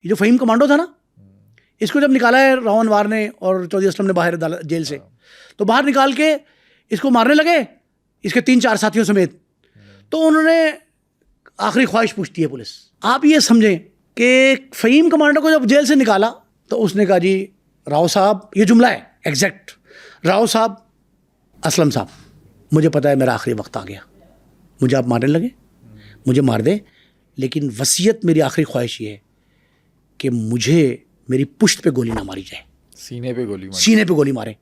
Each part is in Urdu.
یہ جو فہیم کمانڈو تھا نا، اس کو جب نکالا ہے راؤ انوار نے اور چودھری اسلم نے باہر جیل سے، تو باہر نکال کے اس کو مارنے لگے، اس کے 3-4 ساتھیوں سمیت. تو انہوں نے آخری خواہش پوچھتی ہے پولیس. آپ یہ سمجھیں کہ فہیم کمانڈو کو جب جیل سے نکالا تو اس نے کہا جی راؤ صاحب، یہ جملہ ہے ایگزیکٹ، راؤ صاحب، اسلم صاحب، مجھے پتہ ہے میرا آخری وقت آ گیا، مجھے آپ مارنے لگے، مجھے مار دیں، لیکن وصیت میری آخری خواہش یہ ہے کہ مجھے میری پشت پہ گولی نہ ماری جائے، سینے پہ گولی ماری، سینے پہ گولی مارے.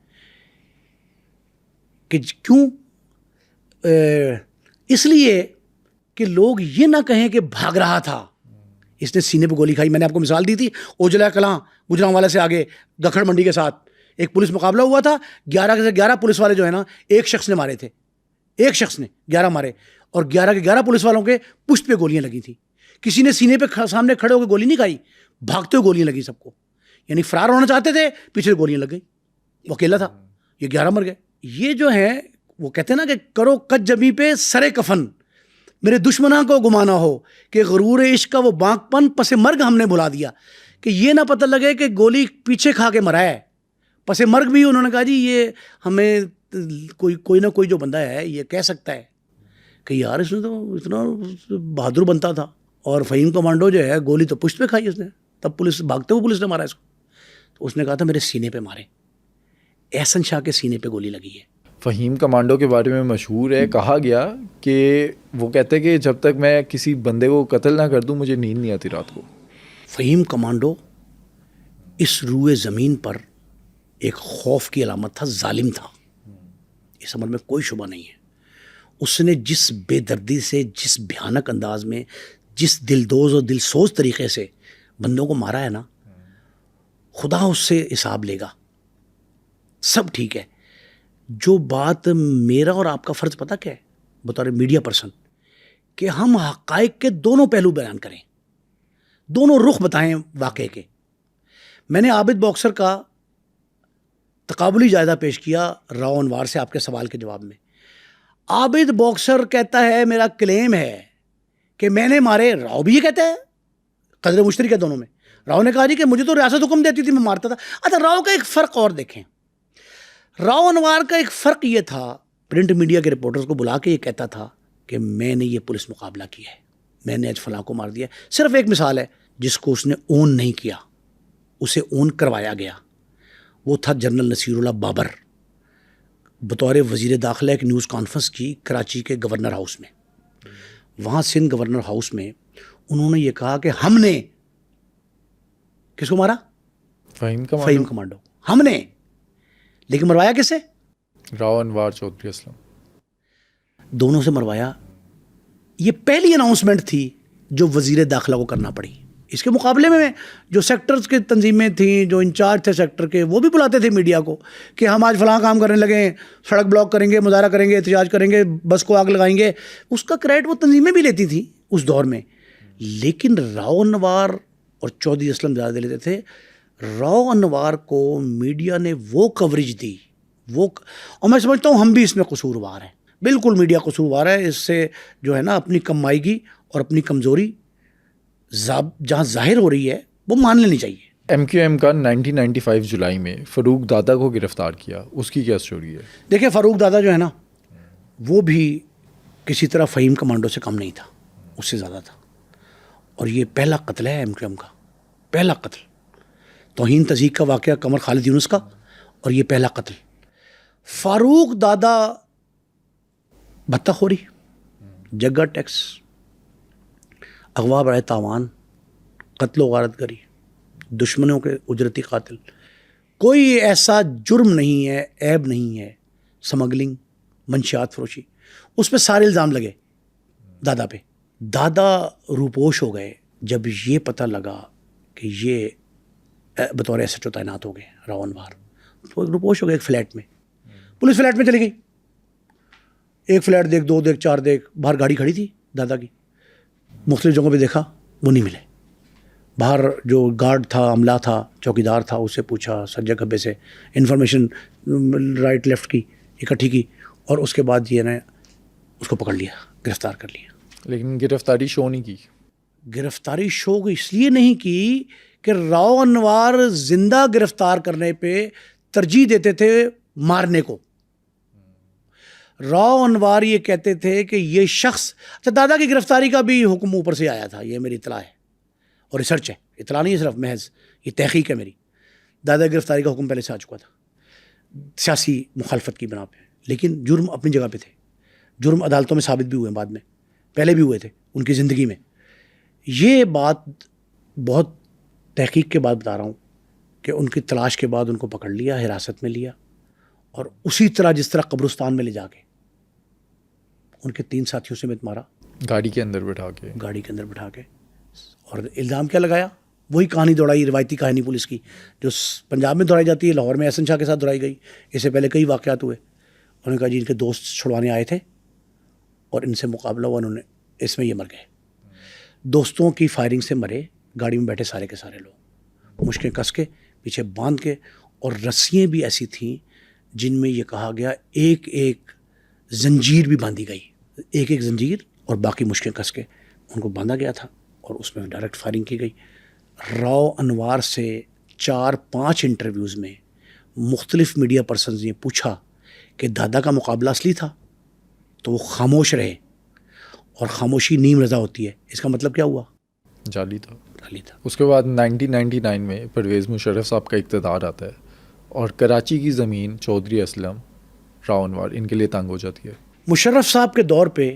کہ کیوں؟ اس لیے کہ لوگ یہ نہ کہیں کہ بھاگ رہا تھا، اس نے سینے پہ گولی کھائی. میں نے آپ کو مثال دی تھی اوجلا کلاں گجرانوالہ سے آگے گکھڑ منڈی کے ساتھ ایک پولیس مقابلہ ہوا تھا، 11 سے 11 پولیس والے جو ہے نا، ایک شخص نے مارے تھے، ایک شخص نے 11 مارے، اور 11 کے 11 پولیس والوں کے پشت پہ گولیاں لگی تھیں. کسی نے سینے پہ سامنے کھڑے ہو کے گولی نہیں کھائی، بھاگتے ہوئے گولیاں لگی سب کو. یعنی فرار ہونا چاہتے تھے، پیچھے گولیاں لگ گئی، وہ اکیلا تھا، یہ 11 مر گئے. یہ جو ہے وہ کہتے ہیں نا کہ کرو کج جبی پہ سرے کفن، میرے دشمناں کو گمانا ہو کہ غرور عشق کا وہ بانک پن پس مرگ ہم نے بلا دیا. کہ یہ نہ پتہ لگے کہ گولی پیچھے کھا کے مرا ہے، پس مرگ بھی انہوں نے کہا جی یہ ہمیں کوئی نہ کوئی جو بندہ ہے یہ کہہ سکتا ہے کہ یار اس نے تو اتنا بہادر بنتا تھا. اور فہیم کمانڈو جو ہے گولی تو پشت پہ کھائی اس نے، تب پولیس بھاگتے ہوئے پولیس نے مارا اس کو. تو اس نے کہا تھا میرے سینے پہ مارے، احسن شاہ کے سینے پہ گولی لگی ہے. فہیم کمانڈو کے بارے میں مشہور ہے، کہا گیا کہ وہ کہتے کہ جب تک میں کسی بندے کو قتل نہ کر دوں مجھے نیند نہیں آتی رات کو. فہیم کمانڈو اس روئے زمین پر ایک خوف کی علامت تھا، ظالم تھا، اس عمر میں کوئی شبہ نہیں ہے. اس نے جس بے دردی سے، جس بھیانک انداز میں، جس دلدوز اور دل سوز طریقے سے بندوں کو مارا ہے نا، خدا اس سے حساب لے گا. سب ٹھیک ہے. جو بات میرا اور آپ کا فرض پتہ کیا ہے بطور میڈیا پرسن، کہ ہم حقائق کے دونوں پہلو بیان کریں، دونوں رخ بتائیں واقعے کے. میں نے عابد باکسر کا تقابلی جائزہ پیش کیا راؤ انوار سے آپ کے سوال کے جواب میں. عابد باکسر کہتا ہے میرا کلیم ہے کہ میں نے مارے، راؤ بھی یہ کہتا ہے، قدر مشترک ہے دونوں میں. راؤ نے کہا جی کہ مجھے تو ریاست حکم دیتی تھی میں مارتا تھا. اچھا راؤ کا ایک فرق اور دیکھیں، راؤ انوار کا ایک فرق یہ تھا، پرنٹ میڈیا کے رپورٹرز کو بلا کے یہ کہتا تھا کہ میں نے یہ پولیس مقابلہ کیا ہے، میں نے آج فلاں کو مار دیا. صرف ایک مثال ہے جس کو اس نے اون نہیں کیا، اسے اون کروایا گیا، وہ تھا جنرل نصیر اللہ بابر. بطور وزیر داخلہ ایک نیوز کانفرنس کی کراچی کے گورنر ہاؤس میں، وہاں سندھ گورنر ہاؤس میں انہوں نے یہ کہا کہ ہم نے کس کو مارا؟ فہیم کمانڈو. ہم نے، لیکن مروایا کس سے؟ راؤ انوار چودھری اسلم، دونوں سے مروایا. یہ پہلی اناؤنسمنٹ تھی جو وزیر داخلہ کو کرنا پڑی. اس کے مقابلے میں جو سیکٹرز کی تنظیمیں تھیں، جو انچارج تھے سیکٹر کے، وہ بھی بلاتے تھے میڈیا کو کہ ہم آج فلاں کام کرنے لگے ہیں، سڑک بلاک کریں گے، مظاہرہ کریں گے، احتجاج کریں گے، بس کو آگ لگائیں گے. اس کا کریڈٹ وہ تنظیمیں بھی لیتی تھیں اس دور میں. لیکن راؤ انوار اور چودھری اسلم زیادہ لیتے تھے. راؤ انوار کو میڈیا نے وہ کوریج دی، اور میں سمجھتا ہوں ہم بھی اس میں قصوروار ہیں، بالکل میڈیا قصوروار ہے. اس سے جو ہے نا اپنی کمائیگی اور اپنی کمزوری جہاں ظاہر ہو رہی ہے وہ مان لینی چاہیے. ایم کیو ایم کا 1995 جولائی میں فاروق دادا کو گرفتار کیا، اس کی کیا سٹوری ہے؟ دیکھیں فاروق دادا جو ہے نا وہ بھی کسی طرح فہیم کمانڈو سے کم نہیں تھا، اس سے زیادہ تھا. اور یہ پہلا قتل ہے ایم کیو ایم کا، پہلا قتل. توہین تضحیک کا واقعہ قمر خالد یونس کا، اور یہ پہلا قتل. فاروق دادا بھتہ خوری، جگہ ٹیکس، اغوا برائے تاوان، قتل و غارت گری، دشمنوں کے اجرتی قاتل. کوئی ایسا جرم نہیں ہے، عیب نہیں ہے، سمگلنگ، منشیات فروشی. اس پہ سارے الزام لگے دادا پہ. دادا روپوش ہو گئے جب یہ پتہ لگا کہ یہ بطور ایس ایچ او تعینات ہو گئے راؤ انوار. تو روپوش ہو گئے ایک فلیٹ میں. پولیس فلیٹ میں چلی گئی، ایک فلیٹ دیکھ، دو دیکھ، چار دیکھ. باہر گاڑی کھڑی تھی دادا کی، مختلف جگہوں پہ دیکھا، وہ نہیں ملے. باہر جو گارڈ تھا، عملہ تھا، چوکیدار تھا، اس سے پوچھا سجے کھبے سے، انفارمیشن رائٹ لیفٹ کی اکٹھی کی، اور اس کے بعد یہ نے اس کو پکڑ لیا، گرفتار کر لیا. لیکن گرفتاری شو نہیں کی. گرفتاری شو اس لیے نہیں کی کہ راؤ انوار زندہ گرفتار کرنے پہ ترجیح دیتے تھے مارنے کو. راؤ انوار یہ کہتے تھے کہ یہ شخص, اچھا دادا کی گرفتاری کا بھی حکم اوپر سے آیا تھا, یہ میری اطلاع ہے اور ریسرچ ہے, اطلاع نہیں ہے صرف محض, یہ تحقیق ہے میری. دادا کی گرفتاری کا حکم پہلے سے آ چکا تھا سیاسی مخالفت کی بنا پہ, لیکن جرم اپنی جگہ پہ تھے. جرم عدالتوں میں ثابت بھی ہوئے بعد میں, پہلے بھی ہوئے تھے ان کی زندگی میں. یہ بات بہت تحقیق کے بعد بتا رہا ہوں کہ ان کی تلاش کے بعد ان کو پکڑ لیا, حراست میں لیا, اور اسی طرح جس طرح قبرستان میں لے جا کے ان کے 3 ساتھیوں سے مت مارا, گاڑی کے اندر بٹھا کے, اور الزام کیا لگایا, وہی کہانی دوڑائی, روایتی کہانی پولیس کی جو پنجاب میں دہرائی جاتی ہے, لاہور میں احسن شاہ کے ساتھ دہرائی گئی. اس سے پہلے کئی واقعات ہوئے. انہوں نے کہا جی ان کے دوست چھڑوانے آئے تھے اور ان سے مقابلہ ہوا, انہوں نے اس میں یہ مر گئے. دوستوں کی فائرنگ سے مرے, گاڑی میں بیٹھے سارے کے سارے لوگ, مشکیں کس کے پیچھے باندھ کے, اور رسیاں بھی ایسی تھیں جن میں یہ کہا گیا ایک ایک زنجیر بھی باندھی گئی, ایک ایک زنجیر, اور باقی مشکیں کس کے ان کو باندھا گیا تھا اور اس میں ڈائریکٹ فائرنگ کی گئی. راؤ انوار سے 4-5 انٹرویوز میں مختلف میڈیا پرسنز نے پوچھا کہ دادا کا مقابلہ اصلی تھا, تو وہ خاموش رہے, اور خاموشی نیم رضا ہوتی ہے. اس کا مطلب کیا ہوا, جعلی تھا. تھا. اس کے بعد 1999 میں پرویز مشرف صاحب کا اقتدار آتا ہے اور کراچی کی زمین چودھری اسلم, راؤ انوار ان کے لیے تنگ ہو جاتی ہے. مشرف صاحب کے دور پہ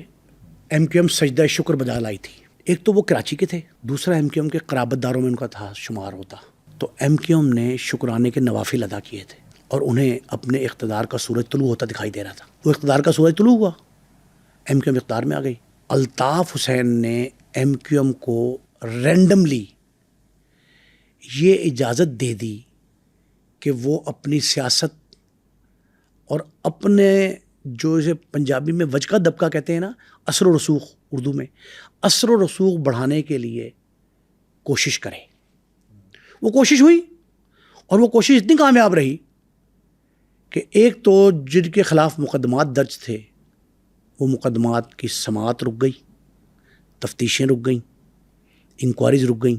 ایم کیو ایم سجدہ شکر بجا لائی تھی. ایک تو وہ کراچی کے تھے, دوسرا ایم کیو ایم کے قرابت داروں میں ان کا تھا شمار ہوتا. تو ایم کیو ایم نے شکرانے کے نوافل ادا کیے تھے اور انہیں اپنے اقتدار کا سورج طلوع ہوتا دکھائی دے رہا تھا. وہ اقتدار کا سورج طلوع ہوا, ایم کیو ایم اقتدار میں آ گئی. الطاف حسین نے ایم کیو ایم کو رینڈملی یہ اجازت دے دی کہ وہ اپنی سیاست اور اپنے جو اسے پنجابی میں وجکا دبکا کہتے ہیں نا, اثر و رسوخ اردو میں, اثر و رسوخ بڑھانے کے لیے کوشش کرے. وہ کوشش ہوئی اور وہ کوشش اتنی کامیاب رہی کہ ایک تو جن کے خلاف مقدمات درج تھے وہ مقدمات کی سماعت رک گئی, تفتیشیں رک گئیں, انکوائریز رک گئیں.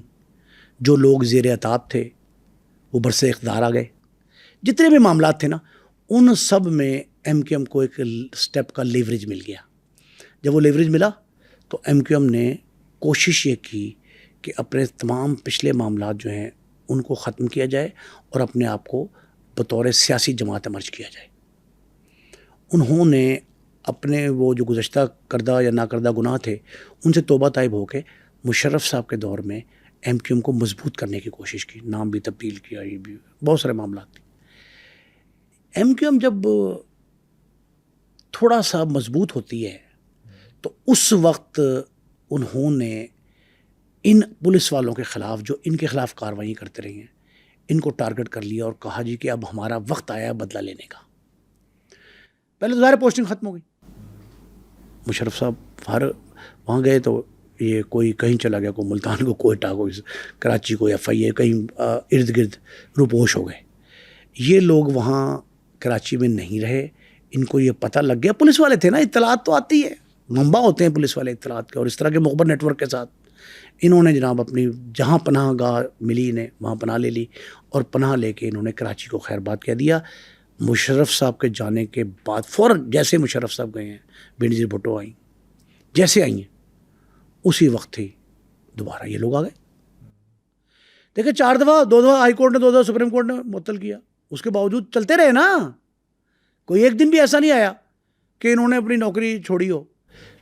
جو لوگ زیر اعتاب تھے وہ برسر اقتدار آ گئے. جتنے بھی معاملات تھے نا, ان سب میں ایم کیو ایم کو ایک سٹیپ کا لیوریج مل گیا. جب وہ لیوریج ملا تو ایم کیو ایم نے کوشش یہ کی کہ اپنے تمام پچھلے معاملات جو ہیں ان کو ختم کیا جائے اور اپنے آپ کو بطور سیاسی جماعت مرج کیا جائے. انہوں نے اپنے وہ جو گزشتہ کردہ یا ناکردہ گناہ تھے ان سے توبہ طائب ہو کے مشرف صاحب کے دور میں ایم کیو ایم کو مضبوط کرنے کی کوشش کی. نام بھی تبدیل کیا, یہ بھی بہت سارے معاملات تھے. ایم کیو ایم جب تھوڑا سا مضبوط ہوتی ہے تو اس وقت انہوں نے ان پولیس والوں کے خلاف جو ان کے خلاف کارروائی کرتے رہے ہیں ان کو ٹارگٹ کر لیا اور کہا جی کہ اب ہمارا وقت آیا ہے بدلہ لینے کا. پہلے تو ظاہر پوسٹنگ ختم ہو گئی. مشرف صاحب وہاں گئے تو یہ کوئی کہیں چلا گیا, کوئی ملتان کو, کوئٹہ کو, کراچی کو, ایف آئی اے کہیں ارد گرد روپوش ہو گئے. یہ لوگ وہاں کراچی میں نہیں رہے. ان کو یہ پتہ لگ گیا, پولیس والے تھے نا, اطلاعات تو آتی ہے, منبع ہوتے ہیں پولیس والے اطلاعات کے, اور اس طرح کے مخبر نیٹ ورک کے ساتھ انہوں نے جناب اپنی جہاں پناہ گاہ ملی انہیں وہاں پناہ لے لی, اور پناہ لے کے انہوں نے کراچی کو خیر بات کہہ دیا. مشرف صاحب کے جانے کے بعد فوراً جیسے مشرف صاحب گئے ہیں, بینظیر بھٹو آئیں, جیسے آئی ہیں اسی وقت ہی دوبارہ یہ لوگ آ گئے. دیکھیں 4 دفعہ, 2 دفعہ ہائی کورٹ نے, 2 دفعہ سپریم کورٹ نے معطل کیا, اس کے باوجود چلتے رہے نا. کوئی ایک دن بھی ایسا نہیں آیا کہ انہوں نے اپنی نوکری چھوڑی ہو.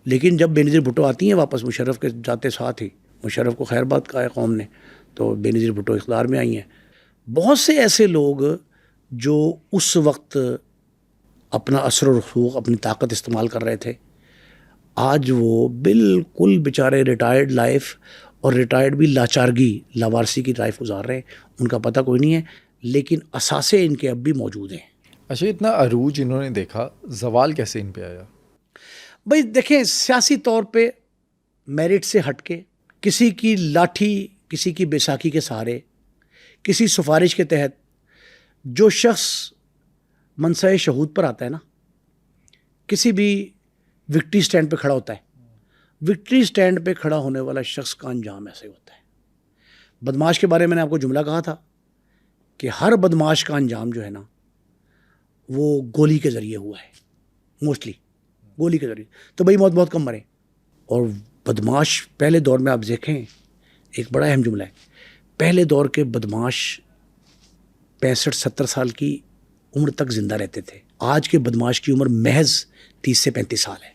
لیکن جب بینظیر بھٹو آتی ہیں واپس مشرف کے جاتے ساتھ ہی, مشرف کو خیر بات کہا ہے قوم نے, تو بینظیر بھٹو اقتدار میں آئی ہیں. بہت سے ایسے لوگ جو اس وقت اپنا اثر و رسوخ, اپنی طاقت استعمال کر رہے تھے, آج وہ بالکل بیچارے ریٹائرڈ لائف, اور ریٹائرڈ بھی لاچارگی, لاوارسی کی لائف گزار رہے ہیں. ان کا پتہ کوئی نہیں ہے, لیکن اثاثے ان کے اب بھی موجود ہیں. اچھا, اتنا عروج انہوں نے دیکھا, زوال کیسے ان پہ آیا؟ بھائی دیکھیں, سیاسی طور پہ میرٹ سے ہٹ کے کسی کی لاٹھی, کسی کی بیساکھی کے سہارے, کسی سفارش کے تحت جو شخص منصب شہود پر آتا ہے نا, کسی بھی وکٹری سٹینڈ پہ کھڑا ہوتا ہے, وکٹری سٹینڈ پہ کھڑا ہونے والا شخص کا انجام ایسے ہوتا ہے. بدماش کے بارے میں نے آپ کو جملہ کہا تھا کہ ہر بدماش کا انجام جو ہے نا وہ گولی کے ذریعے ہوا ہے، موسٹلی گولی کے ذریعے، تو بھائی موت بہت کم مرے. اور بدماش پہلے دور میں آپ دیکھیں، ایک بڑا اہم جملہ ہے، پہلے دور کے بدماش 65-70 سال کی عمر تک زندہ رہتے تھے. آج کے بدماش کی عمر محض 30 سے 35 سال ہے.